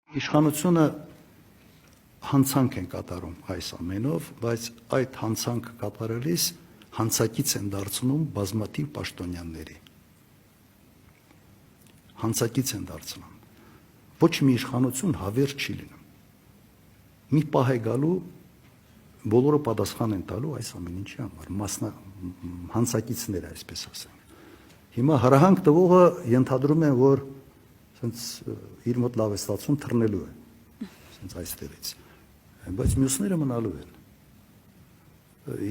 Իշխանությունը հանցանք են կատարում այս ամենով, բայց այդ հանցանքը կատարելիս հանցակից են դարձնում բազմաթիվ պաշտոնյաների։ Հանցակից են դարձնում։ Ոչ մի իշխանություն հավերժ չի լինում։ Մի պահ է գալու, բոլորը պատասխան են տալու այս ամեն ինչի համար, հանցակիցները, այսպես ասենք։ Հիմա հրահանգ տվողը ենթադրում են, որ իր մոտ լավ է ստացվում, թռնելու է այստեղից, բայց մյուսները մնալու են։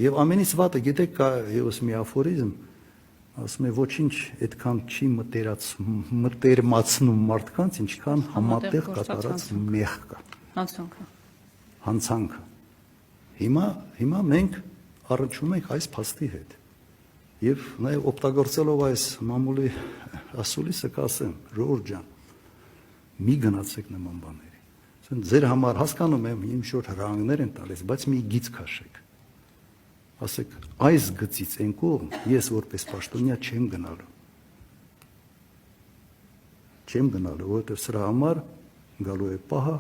Եվ ամենից վատը, գիտեք, կա ևս մի աֆորիզմ, ասում է ոչինչ այդքան չի մտերմացնում մարդկանց, ինչքան համատեղ կատարած մեղքը, հանցանքը։ Հիմա մենք առնչվում ենք այս փաստի հետ։ Եվ նաև օգտագործելով այս մամուլի ասուլիսը կասեմ, ժողովուրդ ջան, մի գնացեք նման բաների։ Ձեր համար հասկանում եմ, ինչ որ հրահանգներ են տալիս, բայց մի գիծ քաշեք։ Ասեք, այս գծից այն կողմ ես որպես պաշտոնյա չեմ գնալու։ Չեմ գնալու, որովհետև սրա համար գալու է պահը,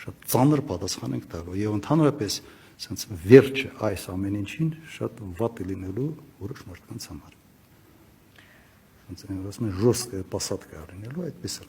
շատ ծանր պատասխան ենք տալու եւ ընդհանրապես sense վերջը այս ամեն ինչին շատ վատ է լինելու որոշ մարդկանց համար։ Sense ասում են ժոստկая посадка լինելու, այդպես է։